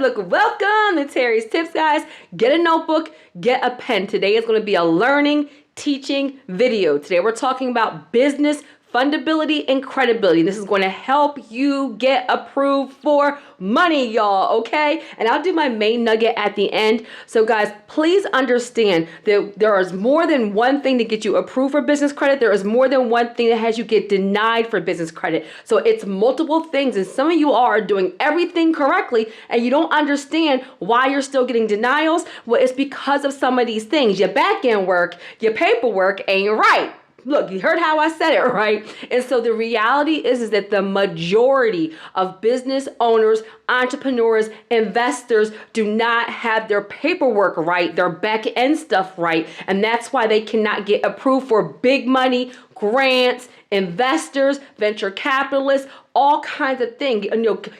Look, welcome to Terry's Tips, guys. Get a notebook, get a pen. Today is going to be a learning, teaching video. Today we're talking about business fundability and credibility. This is going to help you get approved for money, y'all, okay? And I'll do my main nugget at the end. So guys, please understand that there is more than one thing to get you approved for business credit. There is more than one thing that has you get denied for business credit. So it's multiple things, and some of you are doing everything correctly and you don't understand why you're still getting denials. Well, it's because of some of these things. Your back end work, your paperwork ain't right. Look, you heard how I said it, right? And so the reality is that the majority of business owners, entrepreneurs, investors do not have their paperwork right, their back end stuff right. And that's why they cannot get approved for big money, grants, investors, venture capitalists, all kinds of things,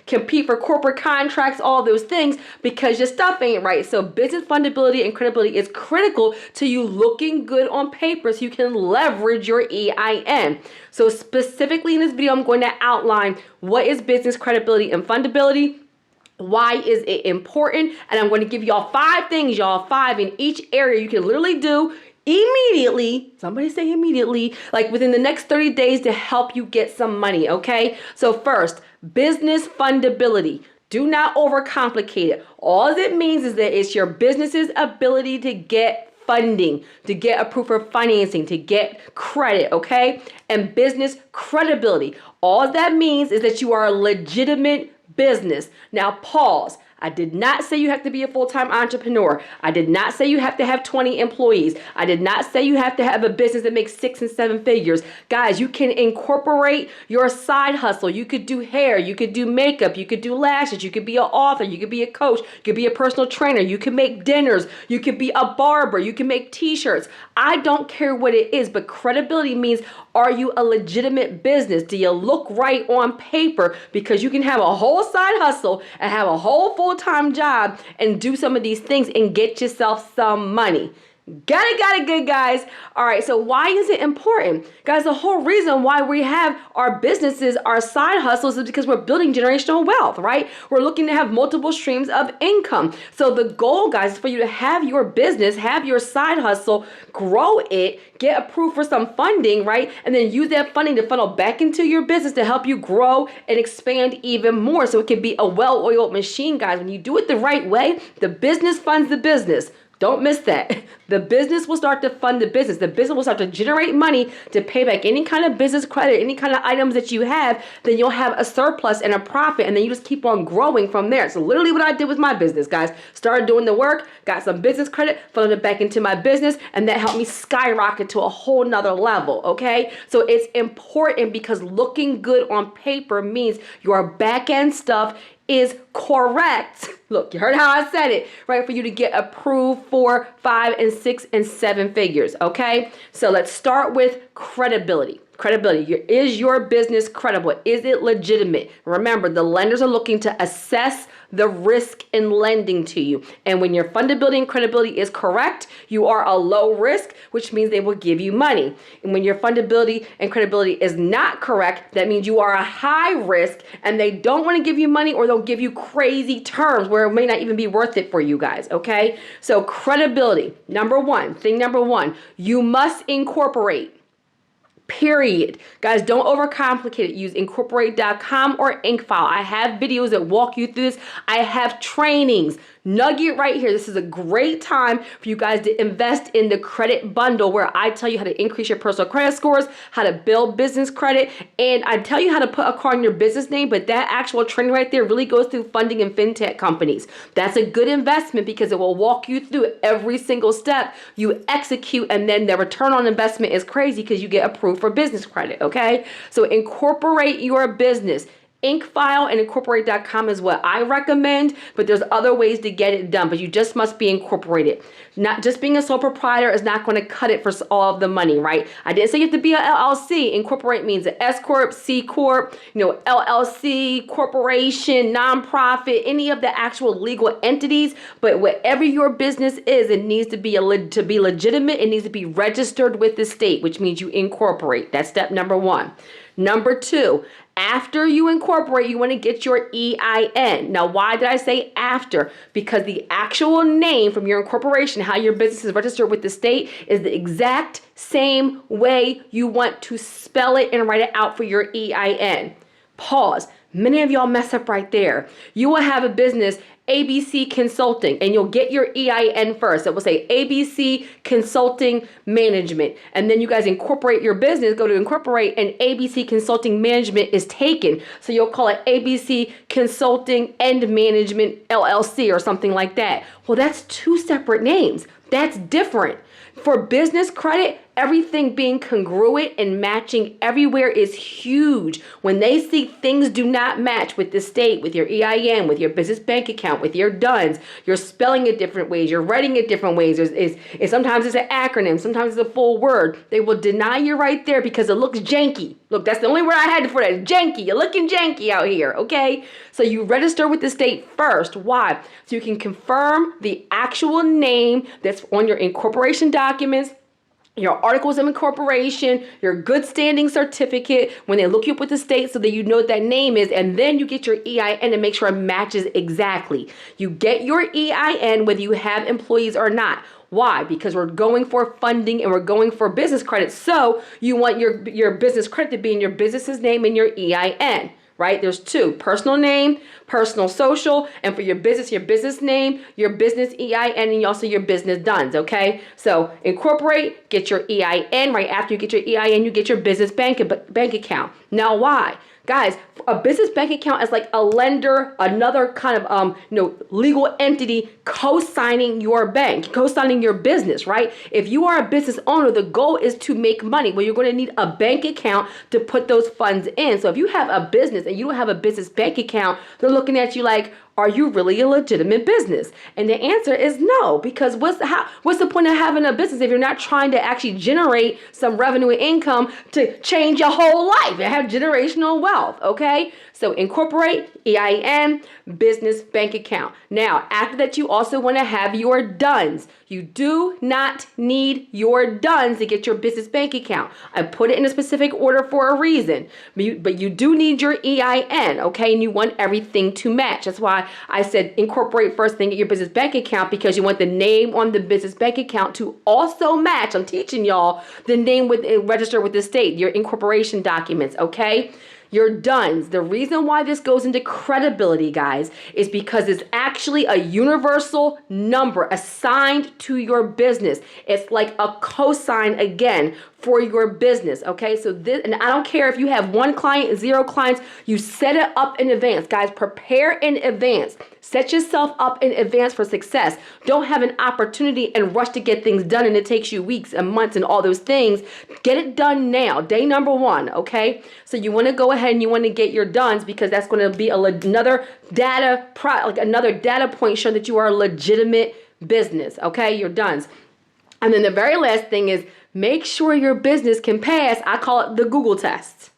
compete for corporate contracts, all those things, because your stuff ain't right. So business fundability and credibility is critical to you looking good on paper so you can leverage your EIN. So specifically in this video, I'm going to outline what is business credibility and fundability. Why is it important? And I'm going to give y'all 5 things, five in each area you can literally do immediately, somebody say immediately, like within the next 30 days to help you get some money, okay? So first, business fundability. Do not overcomplicate it. All it means is that it's your business's ability to get funding, to get approved for financing, to get credit, okay? And business credibility. All that means is that you are a legitimate business. Now pause. I did not say you have to be a full-time entrepreneur. I did not say you have to have 20 employees. I did not say you have to have a business that makes 6 and 7 figures. Guys, you can incorporate your side hustle. You could do hair. You could do makeup. You could do lashes. You could be an author. You could be a coach. You could be a personal trainer. You can make dinners. You could be a barber. You can make t-shirts. I don't care what it is, but credibility means, are you a legitimate business? Do you look right on paper? Because you can have a whole side hustle and have a whole full-time job and do some of these things and get yourself some money. Got it, good guys. All right, so why is it important? Guys, the whole reason why we have our businesses, our side hustles, is because we're building generational wealth, right? We're looking to have multiple streams of income. So the goal, guys, is for you to have your business, have your side hustle, grow it, get approved for some funding, right? And then use that funding to funnel back into your business to help you grow and expand even more so it can be a well-oiled machine, guys. When you do it the right way, the business funds the business. Don't miss that. The business will start to fund the business. The business will start to generate money to pay back any kind of business credit, any kind of items that you have. Then you'll have a surplus and a profit, and then you just keep on growing from there. So literally what I did with my business, guys, started doing the work, got some business credit, funneled it back into my business, and that helped me skyrocket to a whole nother level, okay? So it's important because looking good on paper means your back end stuff is correct. Look, you heard how I said it, right? For you to get approved for 5 and 6 and 7 figures, okay? So let's start with credibility. Credibility. Is your business credible? Is it legitimate? Remember, the lenders are looking to assess the risk in lending to you. And when your fundability and credibility is correct, you are a low risk, which means they will give you money. And when your fundability and credibility is not correct, that means you are a high risk and they don't want to give you money, or they'll give you crazy terms where it may not even be worth it for you guys, okay? So credibility, thing number one, you must incorporate. Period. Guys, don't overcomplicate it. Use incorporate.com or InkFile. I have videos that walk you through this. I have trainings. Nugget right here. This is a great time for you guys to invest in the credit bundle, where I tell you how to increase your personal credit scores, how to build business credit, and I tell you how to put a car in your business name, but that actual training right there really goes through funding and fintech companies. That's a good investment because it will walk you through every single step you execute, and then the return on investment is crazy because you get approved for business credit, okay? So incorporate your business. InkFile and incorporate.com is what I recommend, but there's other ways to get it done, but you just must be incorporated. Not just being a sole proprietor is not going to cut it for all of the money, right? I didn't say you have to be an LLC. Incorporate means an S Corp, C Corp, LLC, corporation, nonprofit, any of the actual legal entities, but whatever your business is, it needs to be legitimate. It needs to be registered with the state, which means you incorporate. That's step number one. Number 2, after you incorporate, you want to get your EIN. Now, why did I say after? Because the actual name from your incorporation, how your business is registered with the state, is the exact same way you want to spell it and write it out for your EIN. Pause. Many of y'all mess up right there. You will have a business, ABC Consulting, and you'll get your EIN first. It will say ABC Consulting Management. And then you guys incorporate your business, go to incorporate, and ABC Consulting Management is taken. So you'll call it ABC Consulting and Management LLC or something like that. Well, that's 2 separate names. That's different. For business credit, everything being congruent and matching everywhere is huge. When they see things do not match with the state, with your EIN, with your business bank account, with your DUNS, you're spelling it different ways, you're writing it different ways. Sometimes it's an acronym, sometimes it's a full word. They will deny you right there because it looks janky. Look, that's the only word I had for that. Janky. You're looking janky out here, okay? So you register with the state first. Why? So you can confirm the actual name that's on your incorporation documents, your articles of incorporation, your good standing certificate, when they look you up with the state so that you know what that name is, and then you get your EIN to make sure it matches exactly. You get your EIN whether you have employees or not. Why? Because we're going for funding and we're going for business credit. So you want your business credit to be in your business's name and your EIN. Right? There's 2, personal name, personal social, and for your business name, your business EIN, and also your business DUNS, okay? So incorporate, get your EIN. Right after you get your EIN, you get your business bank account. Now, why? Guys, a business bank account is like a lender, another kind of legal entity co-signing your bank, co-signing your business, right? If you are a business owner, the goal is to make money. Well, you're going to need a bank account to put those funds in. So if you have a business and you don't have a business bank account, they're looking at you like, are you really a legitimate business? And the answer is no, because what's the point of having a business if you're not trying to actually generate some revenue and income to change your whole life and have generational wealth, okay? So incorporate, EIN, business bank account. Now, after that, you also want to have your DUNS. You do not need your DUNS to get your business bank account. I put it in a specific order for a reason, but you do need your EIN, okay? And you want everything to match. That's why I said incorporate first, then get your business bank account, because you want the name on the business bank account to also match. I'm teaching y'all the name registered with the state, your incorporation documents, okay? Your DUNS. The reason why this goes into credibility, guys, is because it's actually a universal number assigned to your business. It's like a cosign again for your business, okay? So this, and I don't care if you have 1 client, 0 clients, you set it up in advance. Guys, prepare in advance. Set yourself up in advance for success. Don't have an opportunity and rush to get things done and it takes you weeks and months and all those things. Get it done now, day number 1, okay? So you want to go ahead and you want to get your DUNS, because that's going to be another data point showing that you are a legitimate business, okay? Your DUNS. And then the very last thing is make sure your business can pass, I call it the Google test.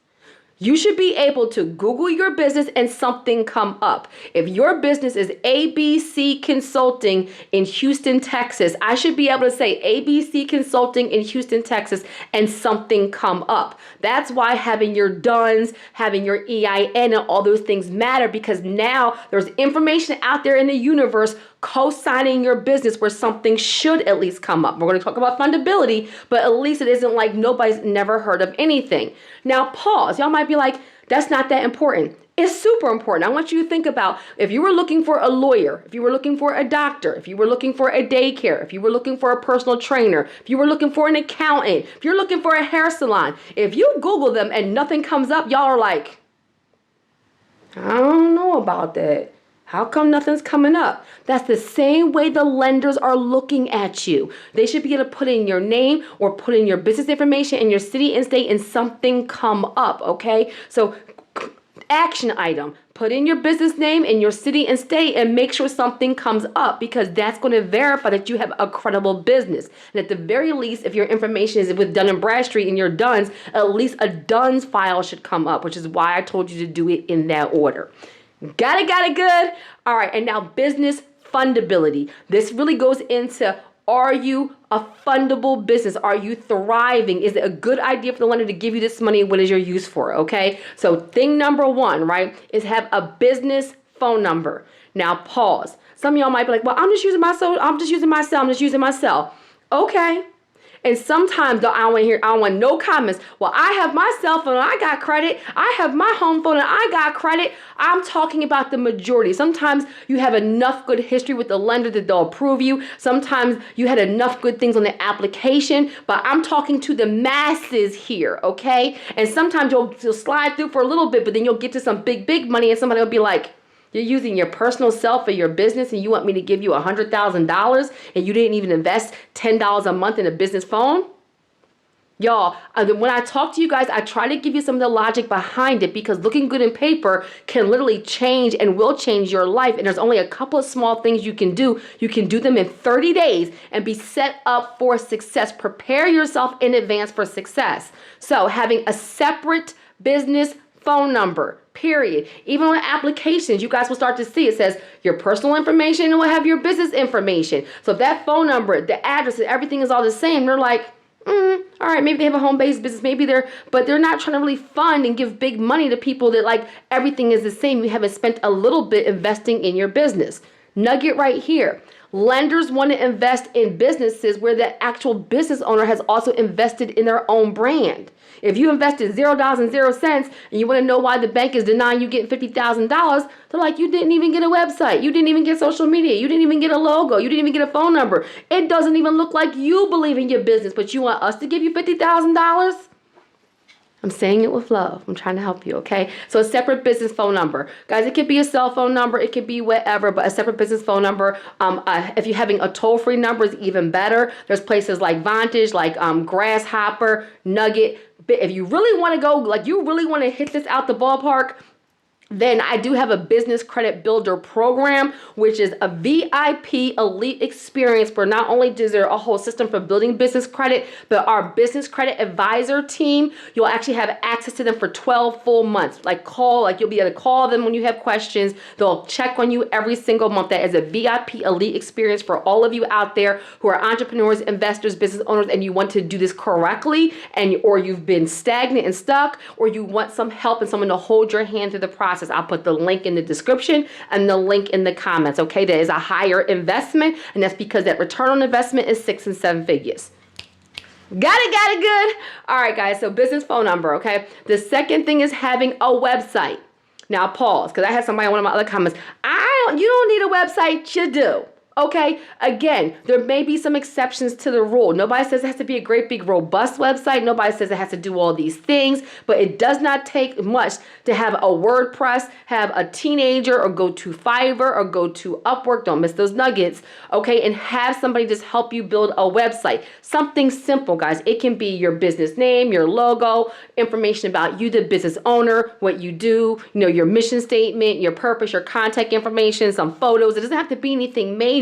You should be able to Google your business and something come up. If your business is ABC Consulting in Houston, Texas, I should be able to say ABC Consulting in Houston, Texas, and something come up. That's why having your DUNS, having your EIN, and all those things matter, because now there's information out there in the universe co-signing your business where something should at least come up. We're going to talk about fundability, but at least it isn't like nobody's never heard of anything. Now, pause. Y'all might be like, that's not that important. It's super important. I want you to think about if you were looking for a lawyer, if you were looking for a doctor, if you were looking for a daycare, if you were looking for a personal trainer, if you were looking for an accountant, if you're looking for a hair salon, if you Google them and nothing comes up, y'all are like, I don't know about that. How come nothing's coming up? That's the same way the lenders are looking at you. They should be able to put in your name or put in your business information and your city and state and something come up, okay? So action item, put in your business name and your city and state and make sure something comes up, because that's going to verify that you have a credible business. And at the very least, if your information is with Dun & Bradstreet and your DUNS, at least a DUNS file should come up, which is why I told you to do it in that order. Got it good? All right, and now business fundability. This really goes into Are you a fundable business? Are you thriving? Is it a good idea for the lender to give you this money? What is your use for it? Okay. So thing number one, right, is have a business phone number. Now pause. Some of y'all might be like, well, I'm just using my cell. I'm just using my cell. Okay. And sometimes though, I don't want no comments. Well, I have my cell phone and I got credit. I have my home phone and I got credit. I'm talking about the majority. Sometimes you have enough good history with the lender that they'll approve you. Sometimes you had enough good things on the application, but I'm talking to the masses here, okay? And sometimes you'll slide through for a little bit, but then you'll get to some big money and somebody will be like, you're using your personal cell for your business and you want me to give you $100,000 and you didn't even invest $10 a month in a business phone? Y'all, when I talk to you guys, I try to give you some of the logic behind it because looking good in paper can literally change and will change your life. And there's only a couple of small things you can do. You can do them in 30 days and be set up for success. Prepare yourself in advance for success. So having a separate business phone number, period. Even on applications, you guys will start to see it says your personal information and will have your business information. So if that phone number, the address, everything is all the same, they're like, all right, maybe they have a home-based business, but they're not trying to really fund and give big money to people that like everything is the same. You haven't spent a little bit investing in your business. Nugget right here. Lenders want to invest in businesses where the actual business owner has also invested in their own brand. If you invested $0.00 and you want to know why the bank is denying you getting $50,000, they're like, you didn't even get a website. You didn't even get social media. You didn't even get a logo. You didn't even get a phone number. It doesn't even look like you believe in your business, but you want us to give you $50,000? I'm saying it with love. I'm trying to help you, okay? So a separate business phone number. Guys, it could be a cell phone number. It could be whatever, but a separate business phone number. If you're having a toll-free number is even better. There's places like Vantage, like Grasshopper, Nugget. If you really want to go, like you really want to hit this out the ballpark, then I do have a business credit builder program, which is a VIP elite experience for not only is there a whole system for building business credit, but our business credit advisor team, you'll actually have access to them for 12 full months. You'll be able to call them when you have questions. They'll check on you every single month. That is a VIP elite experience for all of you out there who are entrepreneurs, investors, business owners, and you want to do this correctly, or you've been stagnant and stuck, or you want some help and someone to hold your hand through the process. I'll put the link in the description and the link in the comments. Okay, there is a higher investment, and that's because that return on investment is 6 and 7 figures. Got it good. All right, guys, so business phone number, okay? The second thing is having a website. Now pause, because I had somebody in one of my other comments, you don't need a website, you do. Okay, again, there may be some exceptions to the rule. Nobody says it has to be a great big robust website. Nobody says it has to do all these things, but it does not take much to have a WordPress, have a teenager, or go to Fiverr, or go to Upwork. Don't miss those nuggets. Okay, and have somebody just help you build a website. Something simple, guys. It can be your business name, your logo, information about you, the business owner, what you do, your mission statement, your purpose, your contact information, some photos. It doesn't have to be anything major.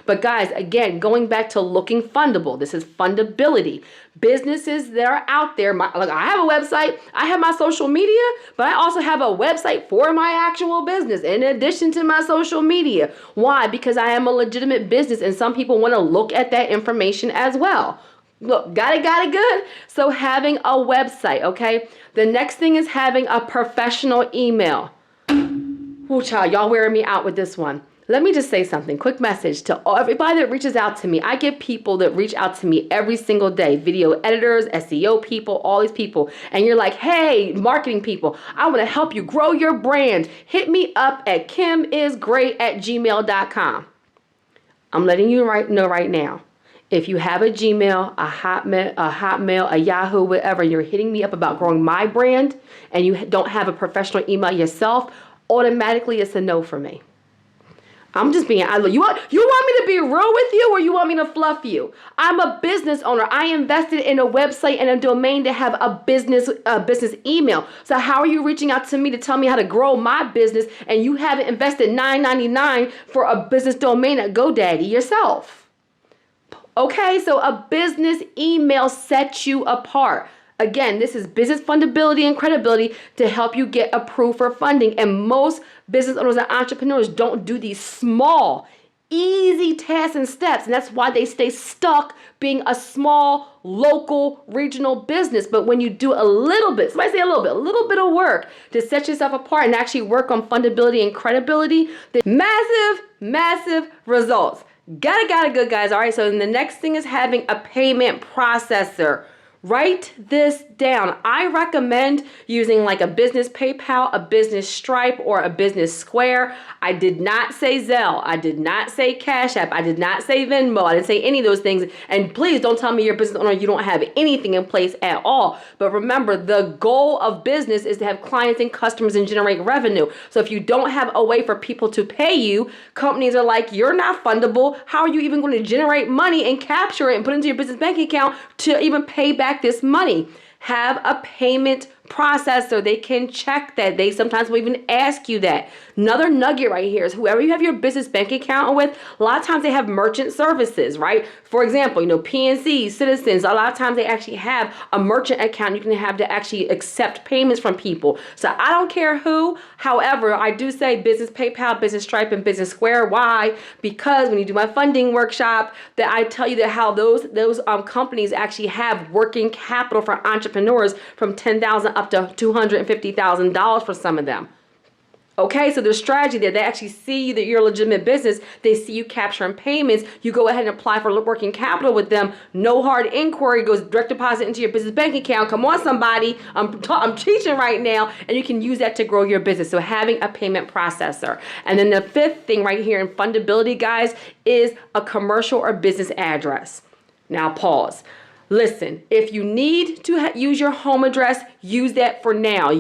But guys, again, going back to looking fundable, this is fundability. Businesses that are out there, I have a website, I have my social media, but I also have a website for my actual business in addition to my social media. Why? Because I am a legitimate business and some people want to look at that information as well. Look, got it good? So having a website, okay? The next thing is having a professional email. Oh, child, y'all wearing me out with this one. Let me just say something. Quick message to everybody that reaches out to me. I get people that reach out to me every single day. Video editors, SEO people, all these people. And you're like, hey, marketing people, I want to help you grow your brand. Hit me up at kimisgreat@gmail.com. I'm letting you know right now. If you have a Gmail, a Hotmail, a Yahoo, whatever, you're hitting me up about growing my brand and you don't have a professional email yourself, automatically it's a no for me. I'm just being, you want me to be real with you or you want me to fluff you? I'm a business owner. I invested in a website and a domain to have a business email. So how are you reaching out to me to tell me how to grow my business and you haven't invested $9.99 for a business domain at GoDaddy yourself? Okay, so a business email sets you apart. Again, this is business fundability and credibility to help you get approved for funding. And most business owners and entrepreneurs don't do these small easy tasks and steps. And that's why they stay stuck being a small, local, regional business. But when you do a little bit, somebody say a little bit of work to set yourself apart and actually work on fundability and credibility, the massive results. Got it good, guys. All right, so then the next thing is having a payment processor. Write this down. I recommend using like a business PayPal, a business Stripe, or a business Square. I did not say Zelle. I did not say Cash App. I did not say Venmo. I didn't say any of those things. And please don't tell me you're a business owner, you don't have anything in place at all. But remember, the goal of business is to have clients and customers and generate revenue. So if you don't have a way for people to pay you, companies are like, you're not fundable. How are you even going to generate money and capture it and put it into your business bank account to even pay back this money? Have a payment processor. They can check that. They sometimes will even ask you that. Another nugget right here is whoever you have your business bank account with, a lot of times they have merchant services, right? For example, PNC, Citizens, a lot of times they actually have a merchant account you can have to actually accept payments from people. So I don't care who. However, I do say business PayPal, business Stripe, and business Square. Why? Because when you do my funding workshop, that I tell you that how those companies actually have working capital for entrepreneurs from $10,000 up to $250,000 for some of them. Okay, so there's strategy there. They actually see that you're a legitimate business. They see you capturing payments. You go ahead and apply for working capital with them. No hard inquiry, goes direct deposit into your business bank account. Come on, somebody. I'm teaching right now, and you can use that to grow your business. So having a payment processor. And then the fifth thing right here in fundability, guys, is a commercial or business address. Now pause. Listen, if you need to use your home address, use that for now.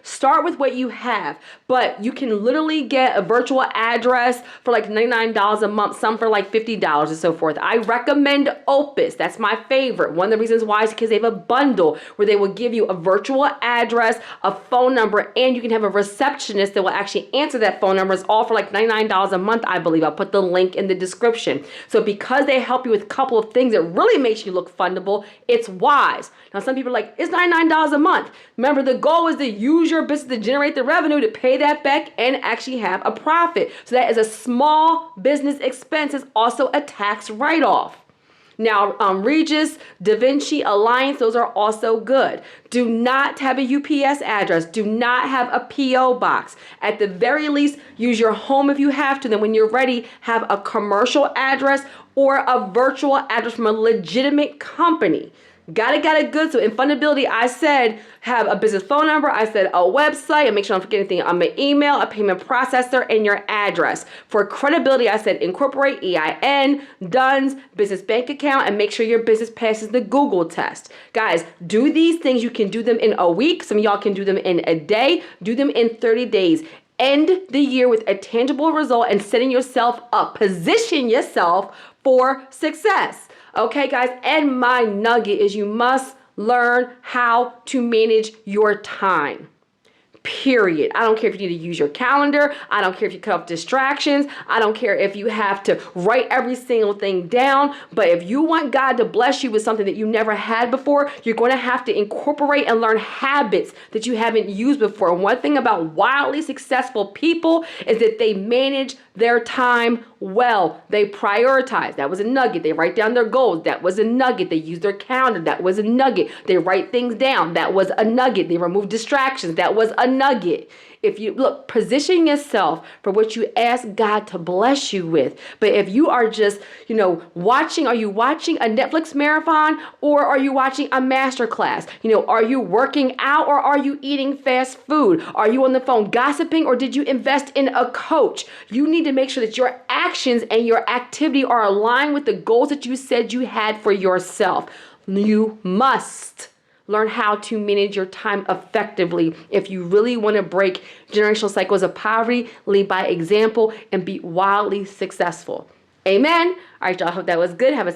Start with what you have, but you can literally get a virtual address for like $99 a month, some for like $50 and so forth. I recommend Opus. That's my favorite. One of the reasons why is because they have a bundle where they will give you a virtual address, a phone number, and you can have a receptionist that will actually answer that phone number. It's all for like $99 a month, I believe. I'll put the link in the description. So because they help you with a couple of things that really makes you look fundable, it's wise. Now, some people are like, it's $99 a month. Remember, the goal is to use your business to generate the revenue to pay that back and actually have a profit. So that is a small business expense. It's also a tax write-off. Now, Regis, Da Vinci, Alliance, those are also good. Do not have a UPS address. Do not have a PO box. At the very least, use your home if you have to. Then when you're ready, have a commercial address or a virtual address from a legitimate company. Got it good. So in fundability, I said have a business phone number. I said a website, and make sure I don't forget anything. I'm an email, a payment processor, and your address. For credibility, I said incorporate EIN, DUNS, business bank account, and make sure your business passes the Google test. Guys, do these things. You can do them in a week. Some of y'all can do them in a day. Do them in 30 days. End the year with a tangible result and setting yourself up. Position yourself for success. Okay, guys, and my nugget is you must learn how to manage your time. Period. I don't care if you need to use your calendar. I don't care if you cut off distractions. I don't care if you have to write every single thing down. But if you want God to bless you with something that you never had before, you're going to have to incorporate and learn habits that you haven't used before. And one thing about wildly successful people is that they manage their time well. They prioritize. That was a nugget. They write down their goals. That was a nugget. They use their calendar. That was a nugget. They write things down. That was a nugget. They remove distractions. That was a nugget. If you look, position yourself for what you ask God to bless you with. But if you are just, watching, are you watching a Netflix marathon or are you watching a masterclass? Are you working out or are you eating fast food? Are you on the phone gossiping or did you invest in a coach? You need to make sure that your actions and your activity are aligned with the goals that you said you had for yourself. You must learn how to manage your time effectively if you really want to break generational cycles of poverty, lead by example, and be wildly successful. Amen. All right, y'all. I hope that was good. Have a